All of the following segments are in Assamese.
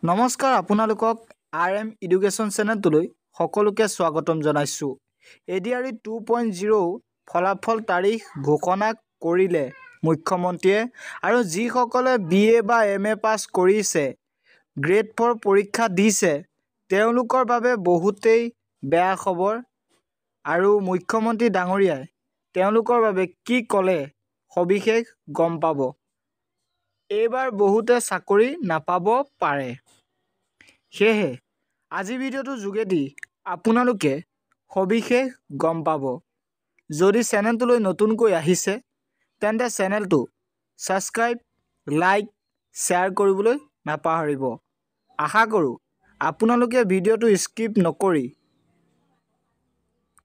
নমস্কাৰ আপোনালোকক RM এডুকেশ্যন চেনেলটোলৈ সকলোকে স্বাগতম জনাইছোঁ। ADRE 2.0 ফলাফল তাৰিখ ঘোষণা কৰিলে মুখ্যমন্ত্ৰীয়ে আৰু যিসকলে BA বা MA পাছ কৰিছে গ্ৰেড 4 পৰীক্ষা দিছে তেওঁলোকৰ বাবে বহুতেই বেয়া খবৰ আৰু মুখ্যমন্ত্ৰী ডাঙৰীয়াই তেওঁলোকৰ বাবে কি ক'লে সবিশেষ গম পাব। এইবাৰ বহুতে চাকৰি নাপাব পাৰে। সেয়েহে আজি ভিডিঅ'টোৰ যোগেদি আপোনালোকে সবিশেষ গম পাব। যদি চেনেলটোলৈ নতুনকৈ আহিছে তেন্তে চেনেলটো ছাবস্ক্ৰাইব, লাইক, শ্বেয়াৰ কৰিবলৈ নাপাহৰিব। আশা কৰোঁ আপোনালোকে ভিডিঅ'টো স্কিপ নকৰি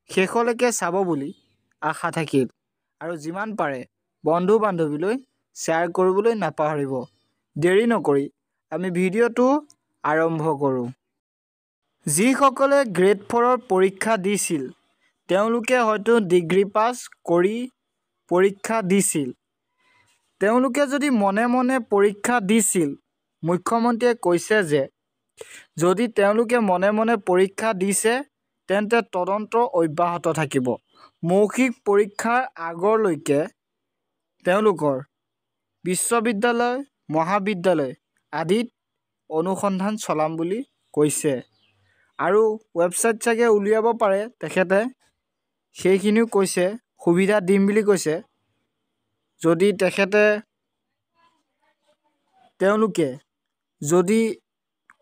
শেষলৈকে চাব বুলি আশা থাকিল আৰু যিমান পাৰে বন্ধু-বান্ধৱীলৈ শ্বেয়াৰ কৰিবলৈ নাপাহৰিব। দেৰি নকৰি আমি ভিডিঅ'টো আৰম্ভ কৰোঁ। যিসকলে গ্ৰেড 4 পৰীক্ষা দিছিল তেওঁলোকে হয়তো ডিগ্ৰী পাছ কৰি পৰীক্ষা দিছিল। তেওঁলোকে যদি মনে মনে পৰীক্ষা দিছিল মুখ্যমন্ত্ৰীয়ে কৈছে যে যদি তেওঁলোকে মনে মনে পৰীক্ষা দিছে তেন্তে তদন্ত অব্যাহত থাকিব। মৌখিক পৰীক্ষাৰ আগলৈকে তেওঁলোকৰ বিশ্ববিদ্যালয়, মহাবিদ্যালয় আদিত অনুসন্ধান চলাম বুলি কৈছে আৰু ৱেবছাইট চাগে উলিয়াব পাৰে তেখেতে সেইখিনিও কৈছে, সুবিধা দিম বুলি কৈছে। যদি তেওঁলোকে যদি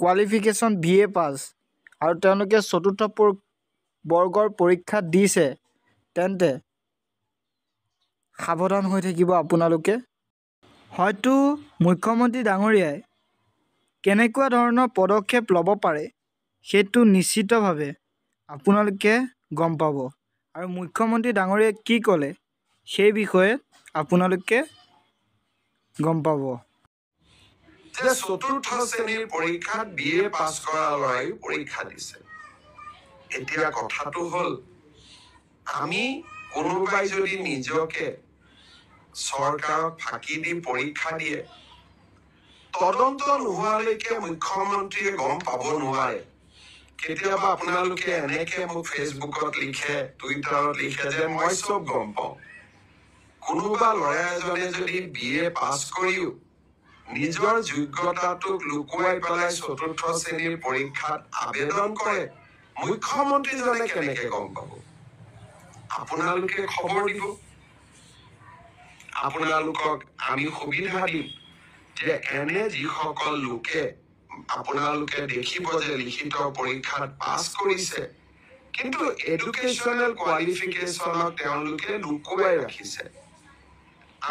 কোৱালিফিকেশ্যন BA পাছ আৰু তেওঁলোকে চতুৰ্থ বৰ্গৰ পৰীক্ষা দিছে তেন্তে সাৱধান হৈ থাকিব আপোনালোকে। হয়তো মুখ্যমন্ত্ৰী ডাঙৰীয়াই কেনেকুৱা ধৰণৰ পদক্ষেপ ল'ব পাৰে সেইটো নিশ্চিতভাৱে আপোনালোকে গম পাব আৰু মুখ্যমন্ত্ৰী ডাঙৰীয়াই কি ক'লে সেই বিষয়ে আপোনালোকে গম পাব। যে চতুৰ্থ শ্ৰেণীৰ পৰীক্ষাত BA পাছ কৰা ল'ৰাই পৰীক্ষা দিছে। এতিয়া কথাটো হ'ল আমি কোনোবাই যদি নিজকে চৰকাৰক ফাঁকি দি পৰীক্ষা দিয়ে তদন্ত নোহোৱালৈকে মুখ্যমন্ত্ৰীয়ে গম পাব নোৱাৰে। কেতিয়াবা আপোনালোকে এনেকে মোক ফেচবুকত লিখে, টুইটাৰত লিখে যে মই চব গম পাওঁ। কোনোবা ল'ৰা এজনে যদি BA পাছ কৰিও নিজৰ যোগ্যতাটোক লুকুৱাই পেলাই চতুৰ্থ শ্ৰেণীৰ পৰীক্ষাত আবেদন কৰে মুখ্যমন্ত্ৰীজনে কেনেকে গম পাব? আপোনালোকে খবৰ দিব। আপোনালোকক আমি সুবিধা দিম যে এনে যিসকল লোকে আপোনালোকে দেখিব যে লিখিত পৰীক্ষাত পাছ কৰিছে কিন্তু এডুকেশ্যনেল কোৱালিফিকেশ্যনক তেওঁলোকে লুকুৱাই ৰাখিছে।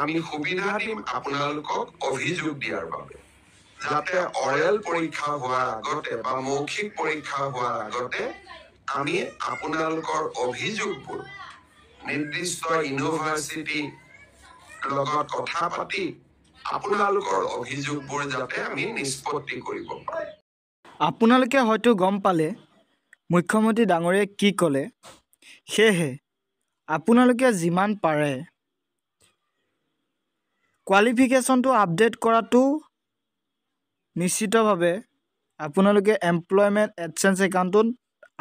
আমি সুবিধা দিম আপোনালোকক অভিযোগ দিয়াৰ বাবে যাতে অৰেল পৰীক্ষা হোৱাৰ আগতে বা মৌখিক পৰীক্ষা হোৱাৰ আগতে আমি আপোনালোকৰ অভিযোগবোৰ নিৰ্দিষ্ট ইউনিভাৰ্চিটি লগত কথা পাতি আপোনালোকৰ অভিযোগবোৰ যাতে আমি নিষ্পত্তি কৰিব পাৰোঁ। আপোনালোকে হয়তো গম পালে মুখ্যমন্ত্ৰী ডাঙৰীয়াই কি ক'লে। সেয়েহে আপোনালোকে যিমান পাৰে কোৱালিফিকেশ্যনটো আপডেট কৰাটো নিশ্চিতভাৱে আপোনালোকে এমপ্লয়মেণ্ট এডচেঞ্জ একাউণ্টত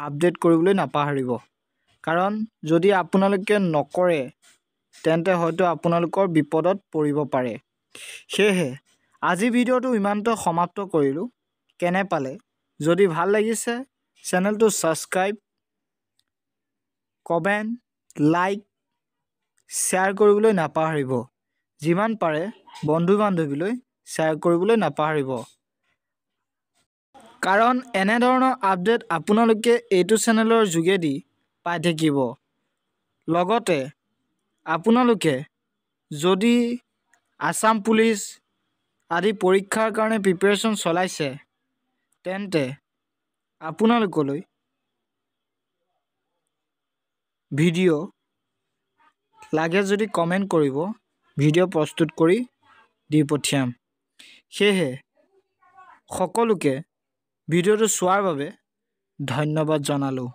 আপডেট কৰিবলৈ নাপাহৰিব। কাৰণ যদি আপোনালোকে নকৰে তেন্তে হয়তো আপোনালোকৰ বিপদত পৰিব পাৰে। সেয়েহে আজি ভিডিঅ'টো ইমানতে সমাপ্ত কৰিলোঁ। কেনে পালে? যদি ভাল লাগিছে চেনেলটো ছাবস্ক্ৰাইব, কমেণ্ট, লাইক, শ্বেয়াৰ কৰিবলৈ নাপাহৰিব। যিমান পাৰে বন্ধু-বান্ধৱীলৈ শ্বেয়াৰ কৰিবলৈ নাপাহৰিব। কাৰণ এনেধৰণৰ আপডেট আপোনালোকে এইটো চেনেলৰ যোগেদি পাই থাকিব। লগতে আপোনালোকে যদি আছাম পুলিচ আদি পৰীক্ষাৰ কাৰণে প্ৰিপেৰেশ্যন চলাইছে তেন্তে আপোনালোকলৈ ভিডিঅ' লাগে যদি কমেণ্ট কৰিব, ভিডিঅ' প্ৰস্তুত কৰি দি পঠিয়াম। সেয়েহে সকলোকে ভিডিঅ'টো চোৱাৰ বাবে ধন্যবাদ জনালোঁ।